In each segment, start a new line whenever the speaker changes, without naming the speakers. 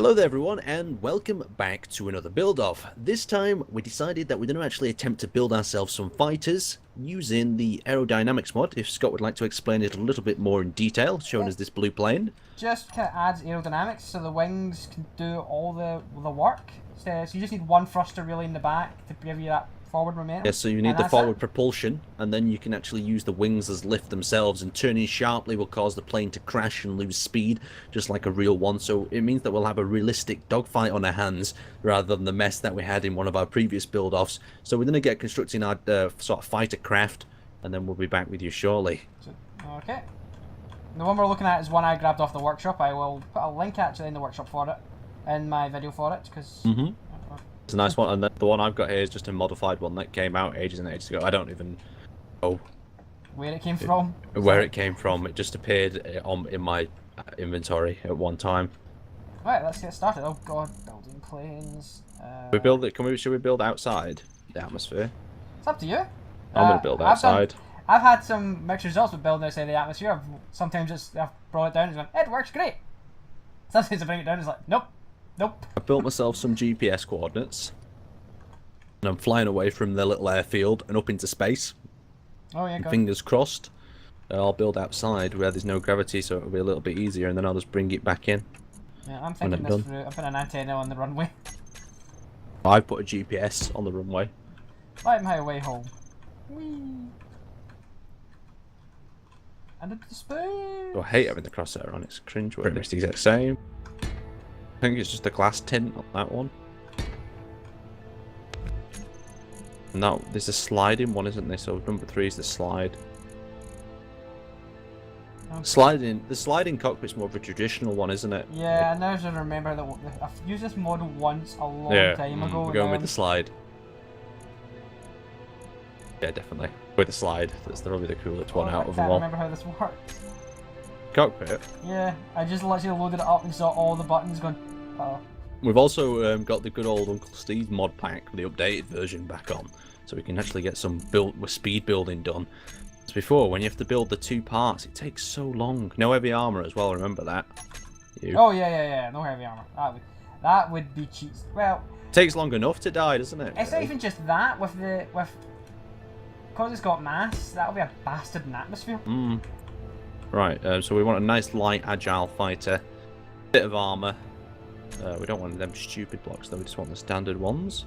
Hello there everyone and welcome back to another build-off. This time we decided that we're going to actually attempt to build ourselves some fighters using the aerodynamics mod. If Scott would like to explain it a little bit more in detail, showing us this blue plane.
Just kind of adds aerodynamics so the wings can do all the work. So you just need one thruster really in the back to give you that forward momentum.
Yeah, so you need the forward propulsion, and then you can actually use the wings as lift themselves, and turning sharply will cause the plane to crash and lose speed, just like a real one. So it means that we'll have a realistic dogfight on our hands, rather than the mess that we had in one of our previous build-offs. So we're going to get constructing our sort of fighter craft, and then we'll be back with you shortly.
Okay. The one we're looking at is one I grabbed off the workshop. I will put a link actually in the workshop for it, in my video for it, because...
It's a nice one, and the one I've got here is just a modified one that came out ages and ages ago. I don't even know
where it came from.
Where it came from. It just appeared in my inventory at one time.
Right, let's get started. Oh god, building planes.
We build it. Should we build outside the atmosphere?
It's up to you.
I'm gonna build outside.
I've had some mixed results with building outside the atmosphere. Sometimes I've brought it down and gone, it works great. Sometimes I bring it down and it's like, nope. Nope.
I built myself some GPS coordinates, and I'm flying away from the little airfield and up into space.
Oh yeah,
fingers crossed. I'll build outside where there's no gravity, so it'll be a little bit easier, and then I'll just bring it back in.
Yeah, I'm thinking this through. I put an antenna on the runway.
I put a GPS on the runway.
Right my way home. Whee! And into space.
Oh, I hate having the crosshair on. It's cringe. Pretty much the exact same. I think it's just a glass tint on that one. And that there's a sliding one, isn't there? So number 3 is the slide. Okay. The sliding cockpit's more of a traditional one, isn't it?
Yeah, I now just remember that I've used this model once a long time ago.
We're going with the slide. Yeah, definitely. With the slide. That's probably the coolest one out of them all.
I can't remember how this works.
Cockpit?
Yeah, I just literally loaded it up and saw all the buttons going, uh-oh.
We've also got the good old Uncle Steve mod pack, the updated version, back on, so we can actually get some speed building done. As before, when you have to build the 2 parts, it takes so long. No heavy armor as well, remember that?
Oh yeah, no heavy armor. That would be cheap. Well,
it takes long enough to die, doesn't it?
It's not even just that. Because it's got mass, that'll be a bastard in atmosphere.
Right, so we want a nice light, agile fighter. Bit of armor. We don't want them stupid blocks though, we just want the standard ones.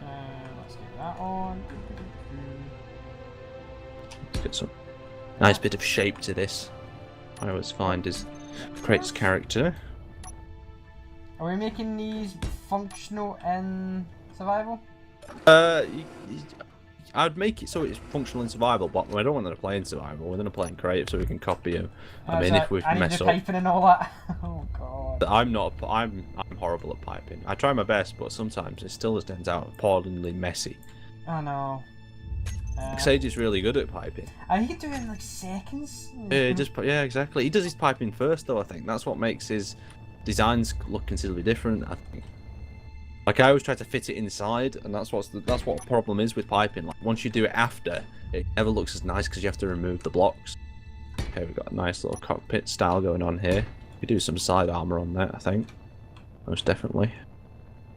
Let's get that on.
Let's get some nice bit of shape to this. I always find is creates character.
Are we making these functional in survival?
I'd make it so it's functional in survival, but I don't want them to play in survival. We're going to play in creative so we can copy them. I mean, if we mess up.
Piping and all that. Oh god.
I'm horrible at piping. I try my best, but sometimes it still just ends out appallingly messy.
Oh no.
Sage is really good at piping.
And he can do it in like seconds.
Yeah, exactly. He does his piping first, though. I think that's what makes his designs look considerably different. I think. Like I always try to fit it inside, and that's what the problem is with piping. Like once you do it after, it never looks as nice because you have to remove the blocks. Okay, we've got a nice little cockpit style going on here. We do some side armor on that, I think. Most definitely.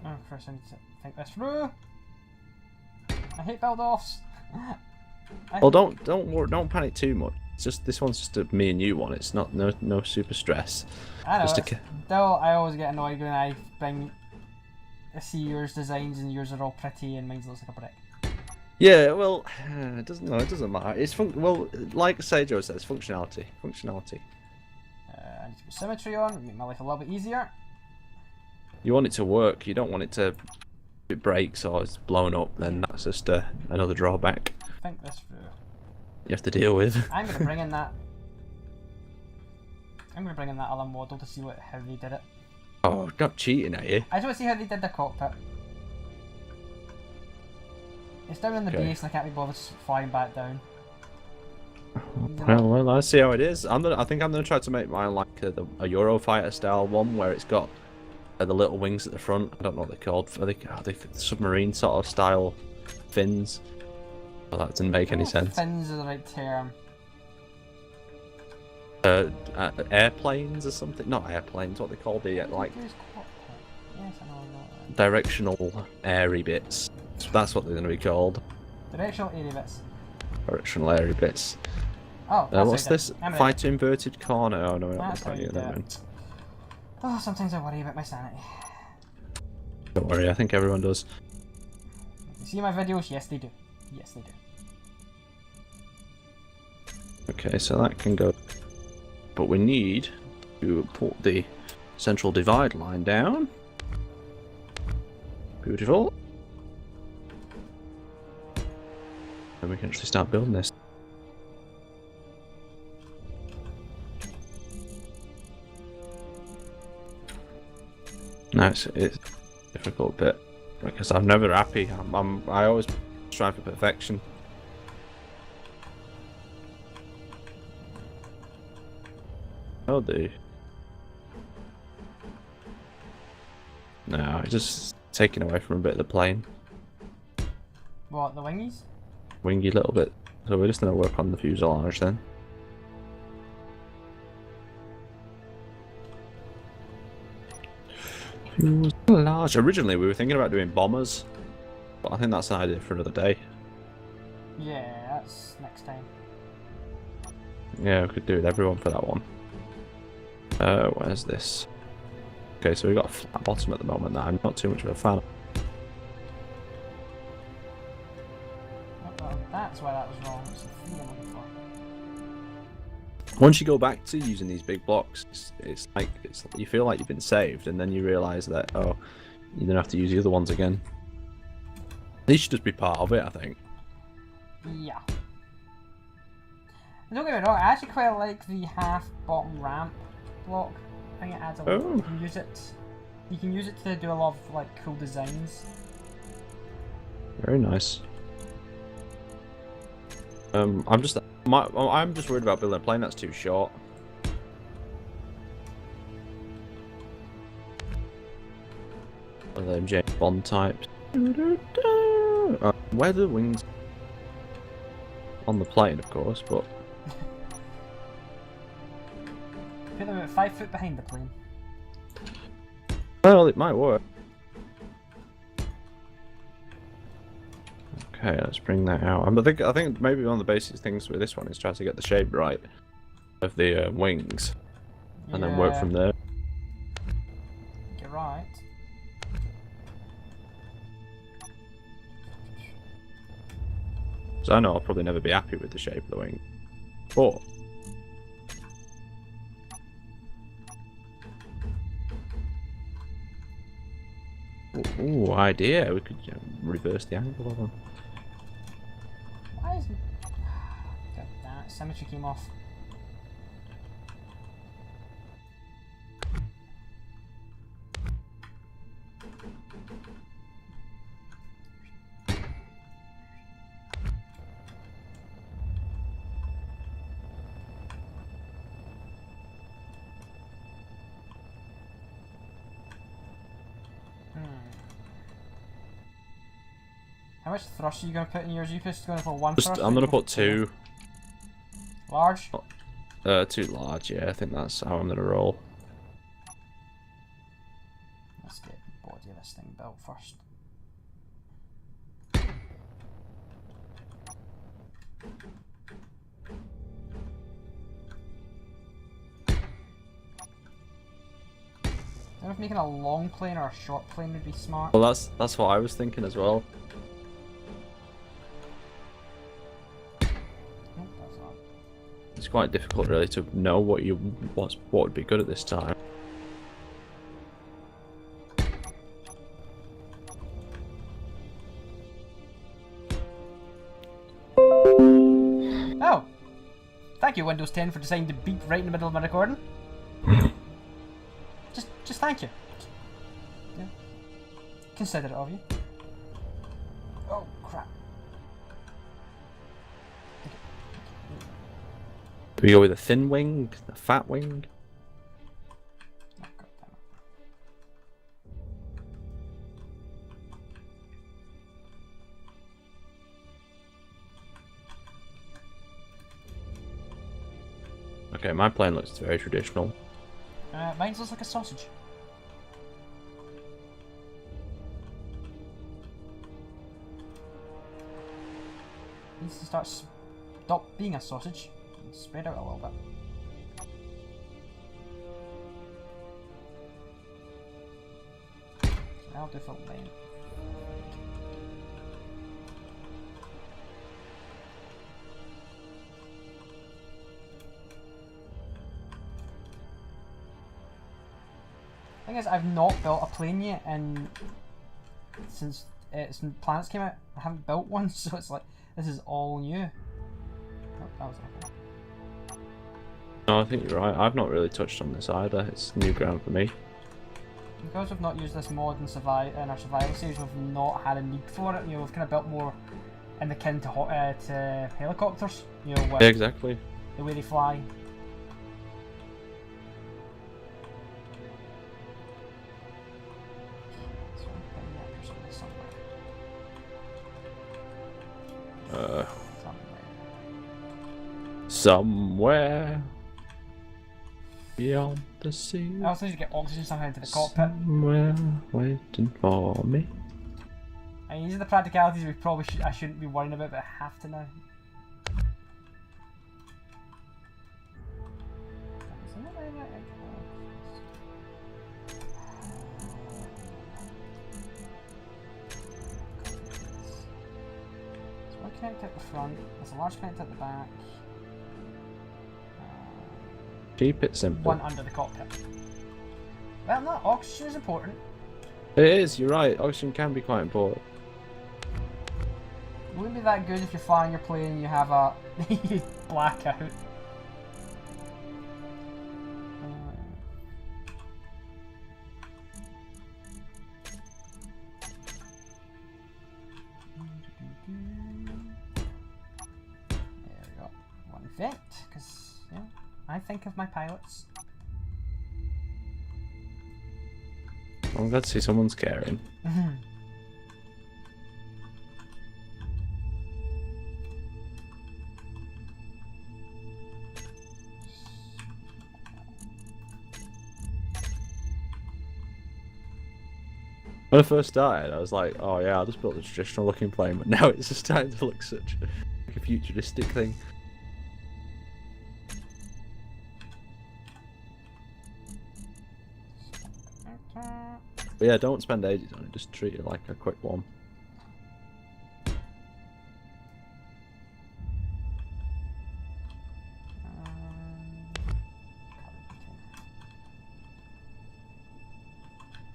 Oh, first I need to think this through. I hate Buildoffs.
Well, don't panic too much. It's just this one's just a me and you one. It's not no super stress.
I know. Still, I always get annoyed when I see yours designs and yours are all pretty and mine looks like a brick.
Yeah, well, it doesn't matter. It's well, like Seijo says, functionality.
I need to put symmetry on, make my life a little bit easier.
You want it to work. You don't want it to. If it breaks or it's blown up, then that's just another drawback.
Think this through.
You have to deal with.
I'm gonna bring in that. Other model to see how they did it.
Oh, not cheating, are you?
I just want to see how they did the cockpit. It's down in the base and I can't be bothered flying back down.
Well, let's see how it is. I think I'm gonna try to make mine like a Eurofighter style one where it's got the little wings at the front. I don't know what they're called. Are they submarine sort of style fins? Well, that didn't make any sense.
Fins are the right term.
airplanes or something. Not airplanes. What they call the like
Yes, I know, I know.
directional airy bits. So that's what they're going to be called.
Directional area bits.
Directional airy bits.
Oh, that's
What's this? Fight to inverted corner. Oh no, we're not
That's how you
it.
do it. Oh, sometimes I worry about my sanity.
Don't worry, I think everyone does.
You see my videos? Yes, they do. Yes, they do.
Okay, so that can go. But we need to put the central divide line down. Beautiful. And we can actually start building this. No, it's a difficult bit because I'm never happy. I always strive for perfection. Oh, do. No, it's just taking away from a bit of the plane.
What, the wingies?
Wingy little bit. So we're just going to work on the fuselage then. Fuselage. Originally we were thinking about doing bombers, but I think that's an idea for another day.
Yeah, that's next time.
Yeah, we could do it everyone for that one. Where's this? Okay, so we've got a flat bottom at the moment that I'm not too much of a fan of.
Well, that's why that was wrong. It's the 3 I'm looking for.
Once you go back to using these big blocks, it's like you feel like you've been saved, and then you realise that you don't have to use the other ones again. These should just be part of it, I think.
Yeah. Don't get me wrong, I actually quite like the half bottom ramp block. I think it adds a lot. You can use it. You can use it to do a lot of like cool designs.
Very nice. I'm just worried about building a plane that's too short. One of them James Bond types. Where are the wings? On the plane, of course, but.
Put them about 5 foot behind the plane.
Well, it might work. Okay, let's bring that out. I think maybe one of the basic things with this one is try to get the shape right of the wings, and then work from there.
You're right.
So I know I'll probably never be happy with the shape of the wing, but. Ooh, idea. We could reverse the angle of them.
Why is it? God damn it, symmetry came off. How much thrust are you going to put in yours? Are you just going for one thrust?
I'm going to put 2.
Large?
Too large, yeah. I think that's how I'm going to roll.
Let's get the body of this thing built first. I don't know if making a long plane or a short plane would be smart.
Well, that's what I was thinking as well.
Nope, that's not.
It's quite difficult, really, to know what would be good at this time.
Oh! Thank you, Windows 10, for deciding to beep right in the middle of my recording. Just thank you. Yeah. Considerate of you. Oh, crap.
Do we go with a thin wing, a fat wing?
Oh, God damn it.
Okay, my plane looks very traditional.
Mine looks like a sausage. Needs to stop being a sausage and spread out a little bit. So I'll do full lane. Thing is, I've not built a plane yet, and since planets came out, I haven't built one, so it's like this is all new. Oh, that was awful.
No, I think you're right. I've not really touched on this either. It's new ground for me.
Because we've not used this mod in our survival series, we've not had a need for it. You know, we've kind of built more in the kin to helicopters. You know, with
Yeah, exactly.
the way they fly.
Somewhere beyond the sea.
I also need to get oxygen somehow into the cockpit.
Somewhere waiting for me.
I mean, these are the practicalities we probably I shouldn't be worrying about, but I have to now. So one connect at the front, there's a large connect at the back.
Keep it simple.
One under the cockpit. Well, no, oxygen is important.
It is, you're right. Oxygen can be quite important.
It wouldn't be that good if you're flying your plane and you have a blackout. There we go. One vent, because yeah, I think of my pilots.
I'm glad to see someone's caring. When I first started, I was like, oh yeah, I'll just build a traditional looking plane, but now it's just starting to look such like a futuristic thing. But yeah, don't spend ages on it, just treat it like a quick one.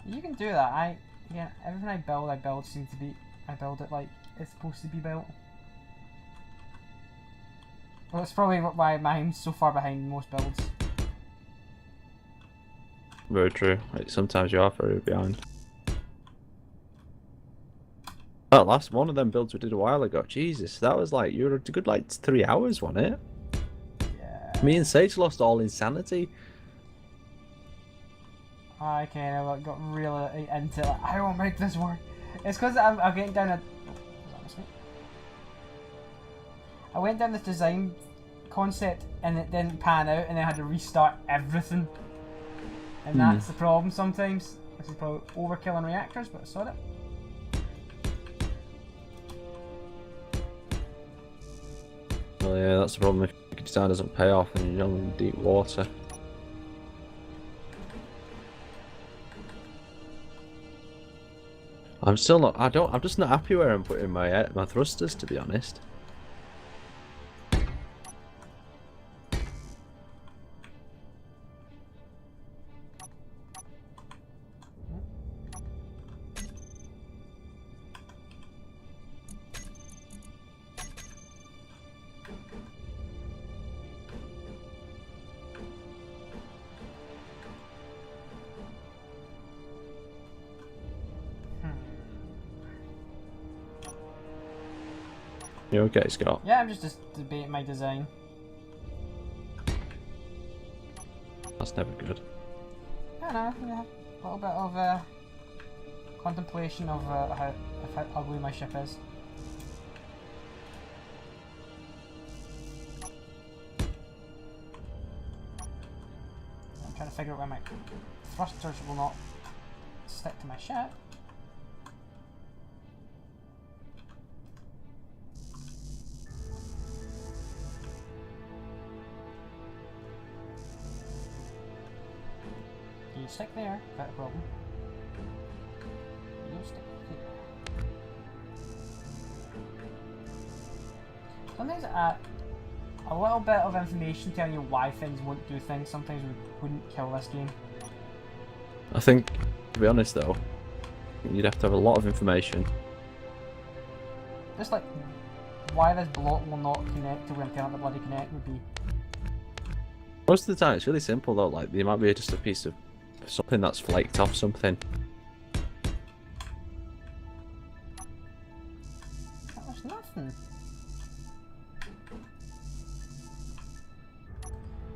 You can do that. Yeah, everything I build seems to be, I build it like it's supposed to be built. Well, it's probably why mine's so far behind most builds.
Very true. Like, sometimes you are very behind. That last one of them builds we did a while ago, Jesus, that was like, you were a good like 3 hours, wasn't it?
Yeah.
Me and Sage lost all insanity.
I kind of got really into it. Like, I won't make this work. It's because I'm getting down a... I went down this design concept and it didn't pan out and I had to restart everything. And that's the problem sometimes. This is probably overkill in reactors, but I saw it.
Well, yeah, that's the problem. If your design doesn't pay off and you're in deep water. I'm still not. I'm just not happy where I'm putting my thrusters, to be honest. You okay, Scott?
Yeah, I'm just debating my design.
That's never good.
I don't know, yeah. A little bit of contemplation of how ugly my ship is. figure out why my thrusters will not stick to my ship. You stick there, without a problem. You stick here. Sometimes a little bit of information telling you why things won't do things sometimes wouldn't kill this game.
I think, to be honest though, you'd have to have a lot of information.
Just like why this block will not connect to where I'm telling it to bloody connect would be.
Most of the time it's really simple though, like there might be just a piece of something that's flaked off something.
There's nothing.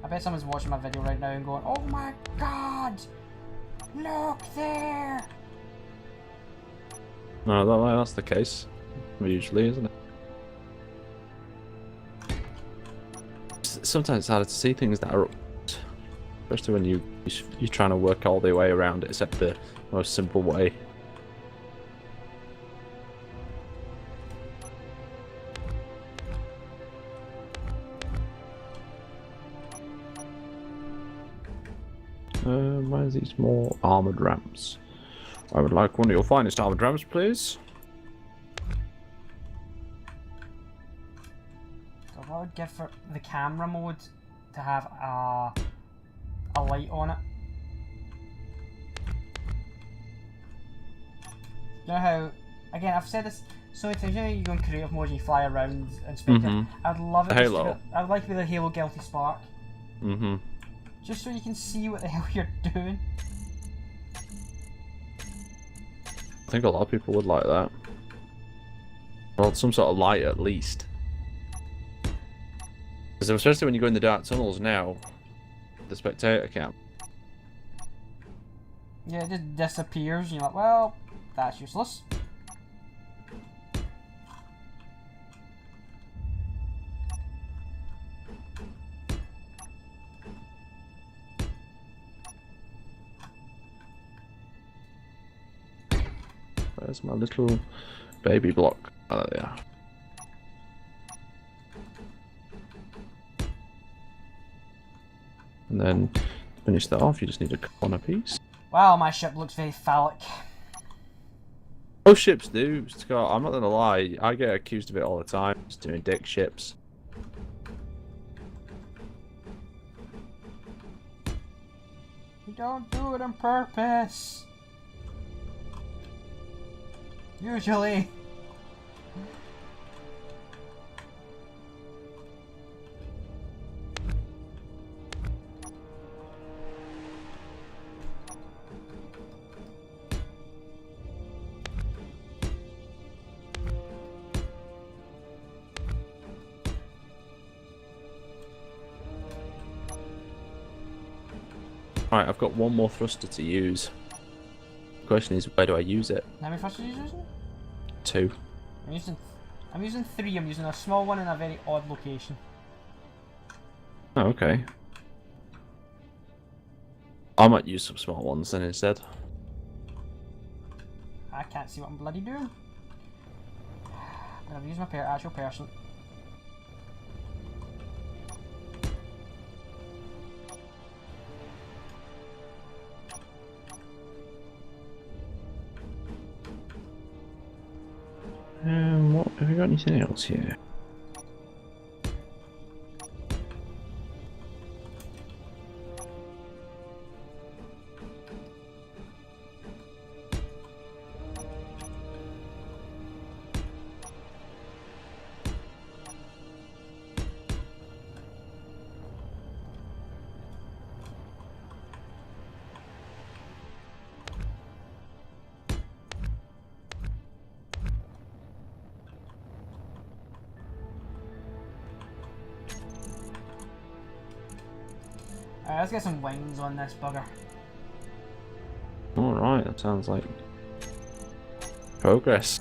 I bet someone's watching my video right now and going, oh my god! Look there!
No, that's the case. Usually, isn't it? Sometimes it's harder to see things that are up, especially when you're trying to work all the way around it, except the most simple way. Where's these more armored ramps? I would like one of your finest armored ramps, please.
So what I would give for the camera mode to have a light on it. You know how, again, I've said this so many times, you know you go in creative mode and you fly around and spectate. I'd love it.
Halo.
I'd like to be the Halo Guilty Spark.
Mm-hmm.
Just so you can see what the hell you're doing.
I think a lot of people would like that. Well, some sort of light at least. Because especially when you go in the dark tunnels now, the spectator cam.
Yeah, it just disappears and you're like, well, that's useless.
Where's my little baby block? Oh, there they are. And then to finish that off, you just need a corner piece.
Wow, my ship looks very phallic.
Most ships do, Scott. I'm not gonna lie. I get accused of it all the time. Just doing dick ships.
You don't do it on purpose. Usually.
Alright, I've got one more thruster to use. The question is, where do I use it?
How many thrusters are you using?
2.
I'm using 3. I'm using a small one in a very odd location.
Oh, okay. I might use some small ones then instead.
I can't see what I'm bloody doing. I'm gonna use my actual person.
What have we got anything else here?
Alright, let's get some wings on this bugger.
Alright, that sounds like progress.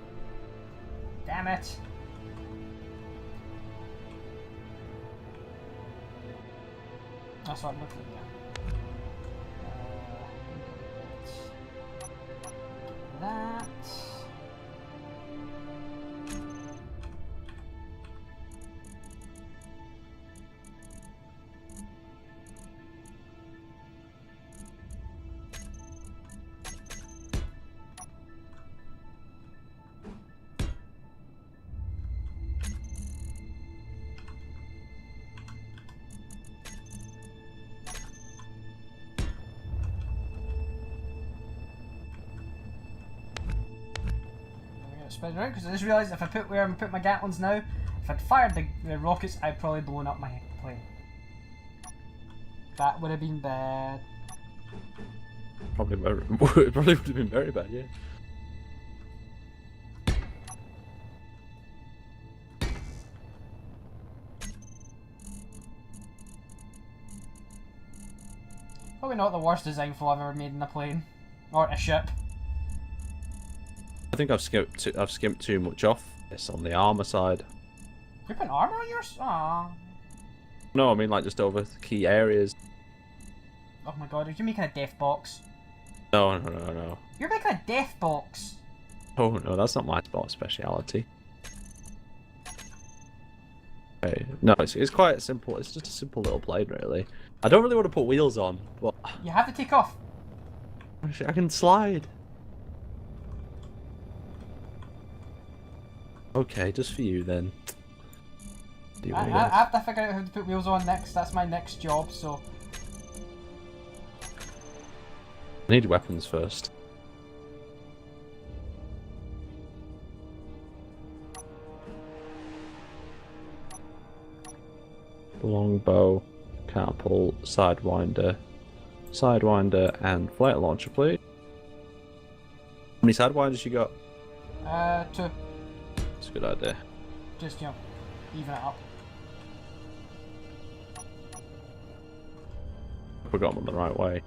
Damn it. That's what I'm looking at. That. Spin around because I just realised if I put where I'm putting my Gatlings now, if I'd fired the rockets, I'd probably blown up my plane. That would have been bad.
Probably would have been very bad, yeah.
Probably not the worst design flaw I've ever made in a plane or a ship.
I think I've skimped too much off this on the armor side.
You're putting armor on yours? Aww.
No, I mean like just over the key areas.
Oh my god, are you making a death box?
No, no, no, no.
You're making a death box!
Oh no, that's not my speciality. Okay, no, it's quite simple. It's just a simple little plane, really. I don't really want to put wheels on, but
You have to take off.
I can slide. Okay, just for you then.
I have to figure out how to put wheels on next. That's my next job, so...
I need weapons first. Longbow, catapult, sidewinder, and flight launcher, please. How many sidewinders you got?
2.
That's a good idea.
Just, you know, even it up.
We got them the right way.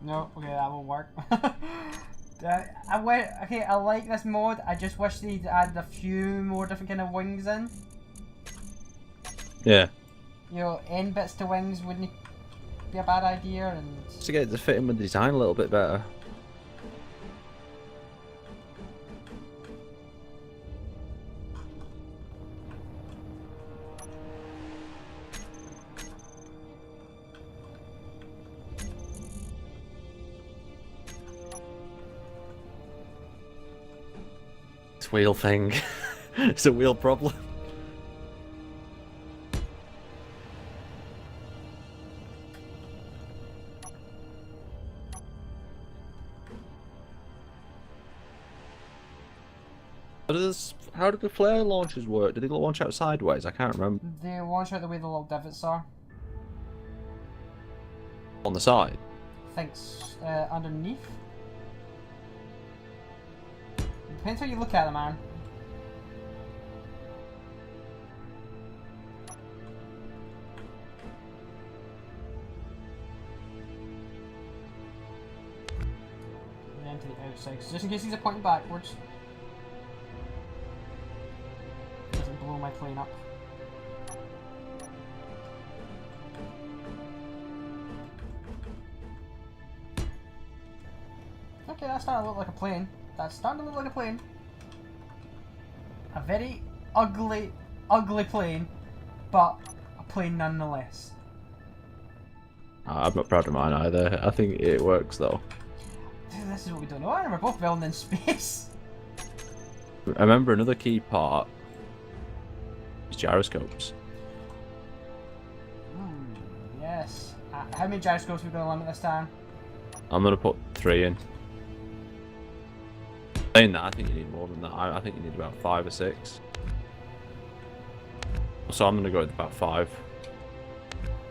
No, okay, that won't work. Okay, I like this mod. I just wish they'd added a few more different kind of wings in.
Yeah.
You know, end bits to wings wouldn't be a bad idea, and...
Just to get it to fit in with the design a little bit better. This wheel thing. It's a wheel problem. How did the flare launchers work? Did they launch out sideways? I can't remember.
They launch out the way the little divots are.
On the side?
Thanks. Underneath? Depends how you look at them, man. And then to the outside, just in case these are pointing backwards. Doesn't blow my plane up. Okay, that's starting to look like a plane. That's starting to look like a plane. A very ugly, ugly plane, but a plane nonetheless.
I'm not proud of mine either. I think it works though.
Dude, this is what we don't know. And we're both building in space.
I remember another key part is gyroscopes.
Yes. How many gyroscopes are we going to limit this time?
I'm going to put 3 in. Saying that, I think you need more than that. I think you need about 5 or 6. So I'm going to go with about 5.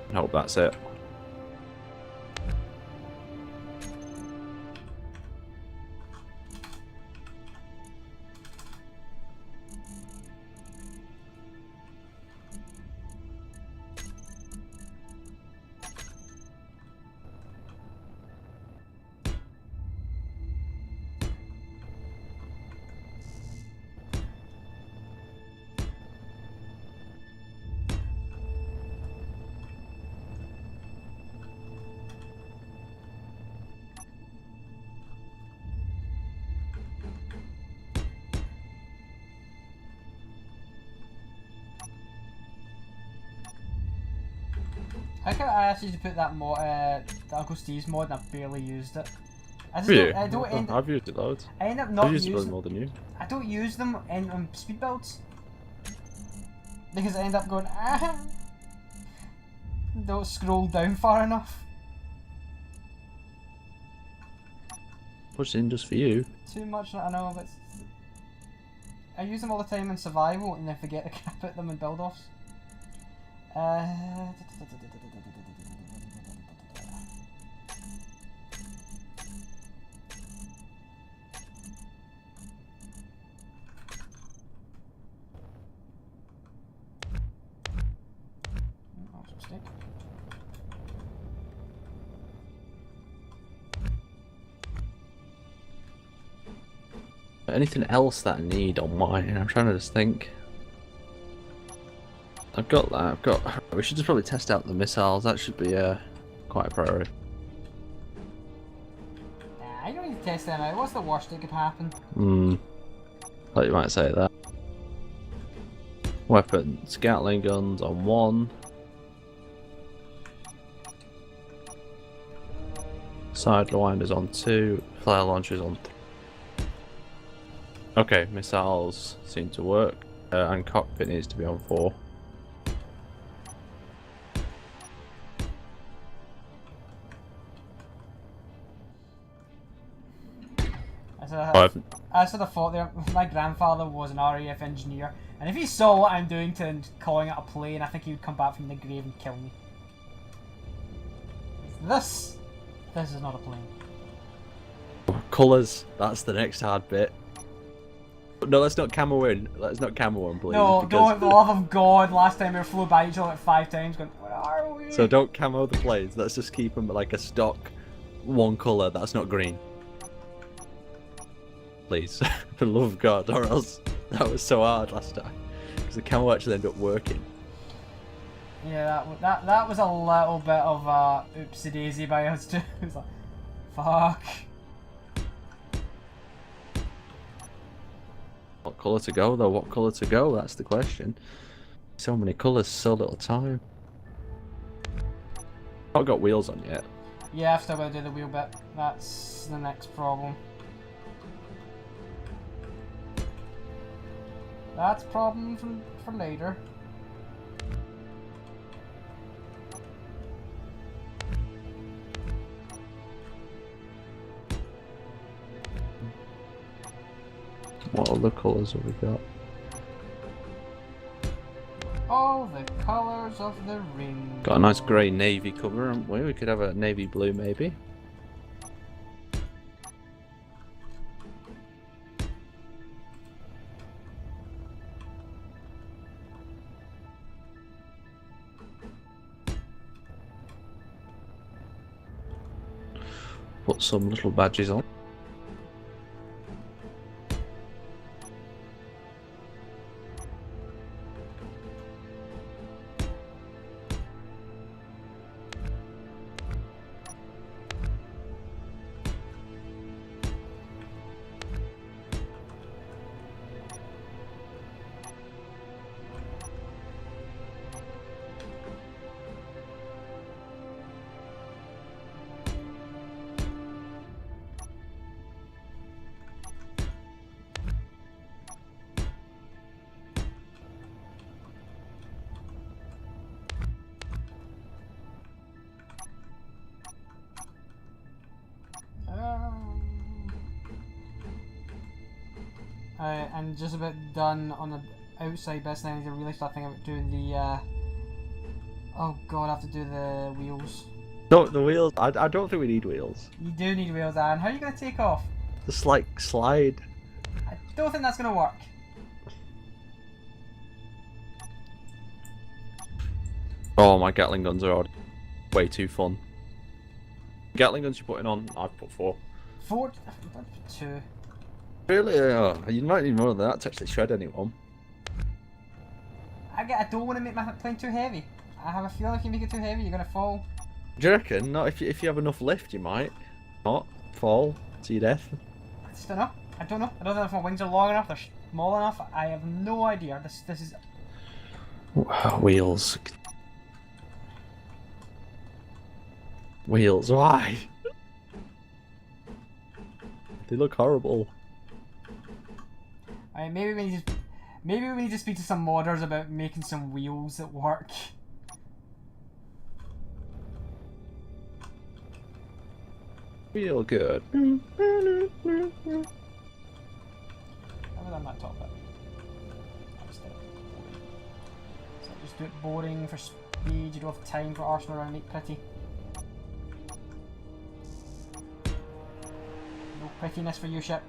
I hope that's it.
I think I asked you to put that mod, the Uncle Steve's mod, and I barely used it. I just
Really?
I don't end up,
I've used it loads.
I end up not
I've used it
using.
more than you.
I don't use them on speed builds because I end up going don't scroll down far enough.
Push in just for you.
Too much, I know, but I use them all the time in survival and then forget to put them in build-offs.
Anything else that I need on mine? I'm trying to just think. I've got that. We should just probably test out the missiles. That should be quite a priority.
I don't need to test them out. What's the worst that could happen?
Thought you might say that. Weapons, Gatling guns on 1. Sidewinders on 2. Flare launchers on 3. Okay, missiles seem to work, and cockpit needs to be on 4.
I sort of thought there. My grandfather was an RAF engineer, and if he saw what I'm doing to calling it a plane, I think he would come back from the grave and kill me. This is not a plane.
Colours, that's the next hard bit. No, let's not camo in. Let's not camo in, please.
No,
because...
for the love of God, last time we flew by each other like 5 times going, where are we?
So don't camo the planes, let's just keep them like a stock one colour that's not green. Please, for the love of God, or else that was so hard last time. Because the camo actually ended up working.
Yeah, that was a little bit of oopsie daisy by us too. It was like, fuck.
What colour to go though? What colour to go? That's the question. So many colours, so little time. Not got wheels on yet.
Yeah, I've still got to do the wheel bit. That's the next problem. That's a problem for later.
What other colours have we got?
All the colours of the rainbow.
Got a nice grey navy cover, haven't we? We could have a navy blue maybe. Put some little badges on.
I'm just about done on the outside bits, and I need to really start thinking about doing the oh god, I have to do the wheels.
No, the wheels. I don't think we need wheels.
You do need wheels, Aaron. How are you going to take off?
Just like slide.
I don't think that's going to work.
Oh, my Gatling guns are way too fun. Gatling guns you're putting on, I've put 4.
4? 2.
Really? Oh, you might need more than that to actually shred anyone.
I don't want to make my plane too heavy. I have a feeling if you make it too heavy, you're going to fall.
Do you reckon? Not if you have enough lift, you might not fall to your death.
I just don't know. I don't know. I don't know if my wings are long enough, they're small enough. I have no idea. This is...
Wheels. Wheels, why? They look horrible.
Alright, maybe we need to speak to some modders about making some wheels that work.
Feel good.
How was on that top bit? So just do it boring for speed, you don't have time for arsing around and make pretty. No prettiness for your ship.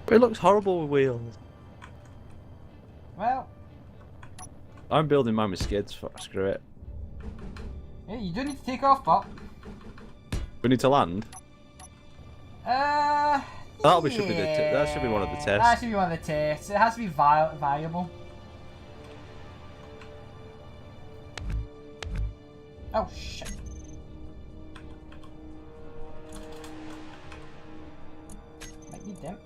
But it looks horrible with wheels.
Well,
I'm building mine with skids. Screw it.
hey, you do need to take off, but
We need to land.
that
Should be that should be one of the tests.
That should be one of the tests. It has to be viable. Oh shit. Might need them.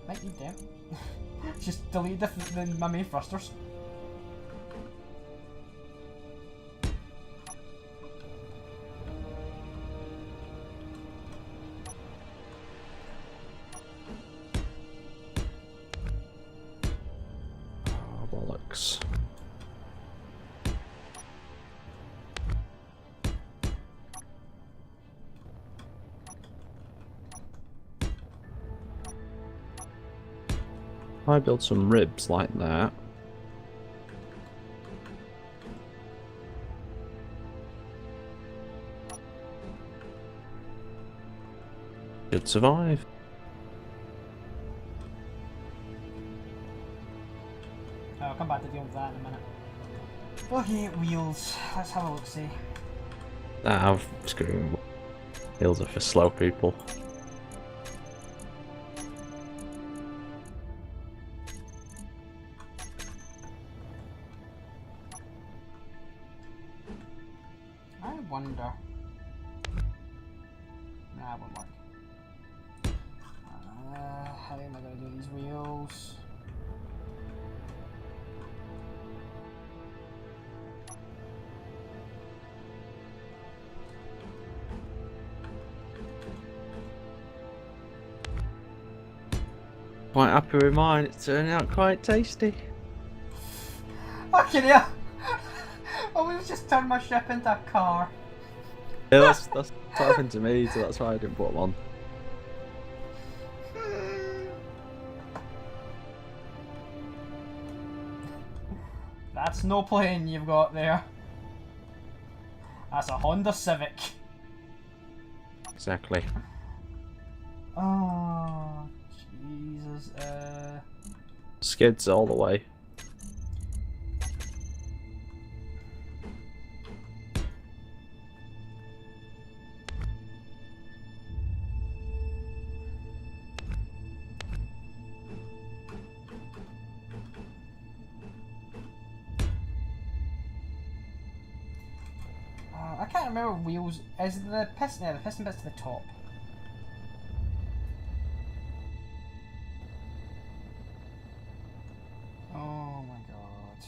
Might need them. Just delete my main thrusters.
Oh, bollocks. I build some ribs like that. Should survive.
I'll come back to deal with that in a minute. Okay, wheels. Let's have a look, see.
I've screwed. Wheels are for slow people.
I wonder. Nah, it won't work. How am I going to do these wheels?
Quite happy with mine. It's turning out quite tasty.
Fucking hell! Oh, we've just turned my ship into a car.
Yeah, that's what happened to me, so that's why I didn't put them on.
That's no plane you've got there. That's a Honda Civic.
Exactly.
Oh, Jesus.
Skids all the way.
I can't remember wheels. Is the piston? Yeah, the piston bit's to the top. Oh my god.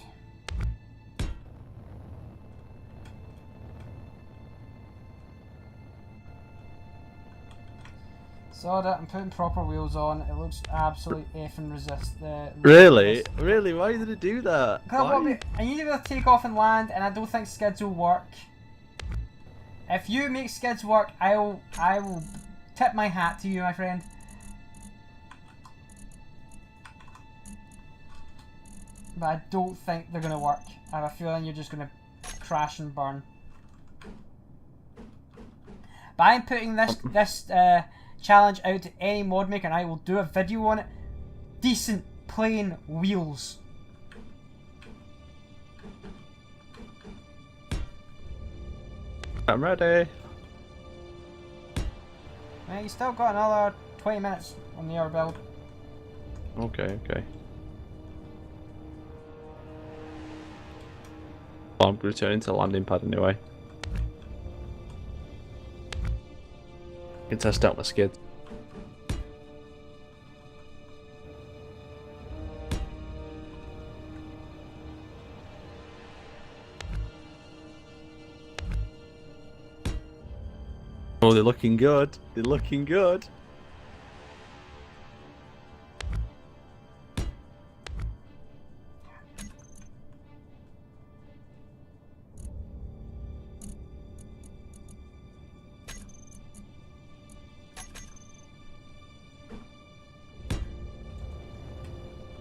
So that I'm putting proper wheels on. It looks absolutely effing resist the.
Really? Really? Why did it do that?
I need to be able to take off and land, and I don't think skids will work. If you make skids work, I will tip my hat to you, my friend. But I don't think they're gonna work. I have a feeling you're just gonna crash and burn. But I'm putting this challenge out to any mod maker, and I will do a video on it. Decent, plain wheels.
I'm ready.
Man, you still got another 20 minutes on the hour build.
Okay, okay. I'm returning to the landing pad anyway. I can test out my skids. Oh, they're looking good. They're looking good.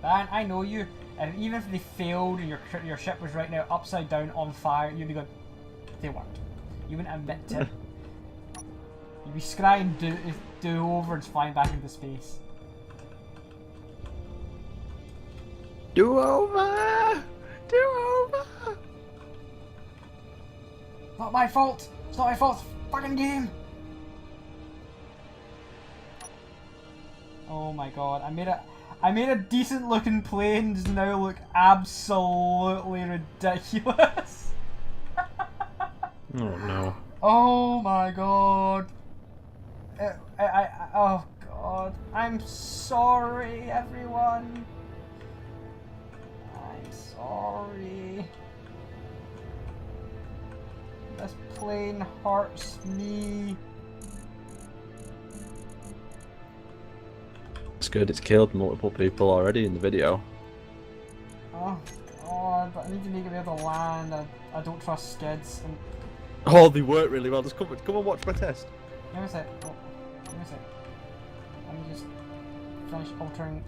Man, I know you, and even if they failed and your ship was right now upside down on fire, you'd be going, they weren't. You wouldn't admit it. You'd be scrying do over and flying back into space.
Do over! Do over!
Not my fault! It's not my fault! Fucking game! Oh my god, I made a decent looking plane just now look absolutely ridiculous.
Oh no.
Oh my god. Oh god. I'm sorry, everyone. I'm sorry. This plane hurts me.
It's good, it's killed multiple people already in the video.
Oh god, but I need to make it able to land. I don't trust skids. And...
Oh, they work really well. Just come and watch my test.
Give me a sec. Oh, give me a sec. Let me just finish altering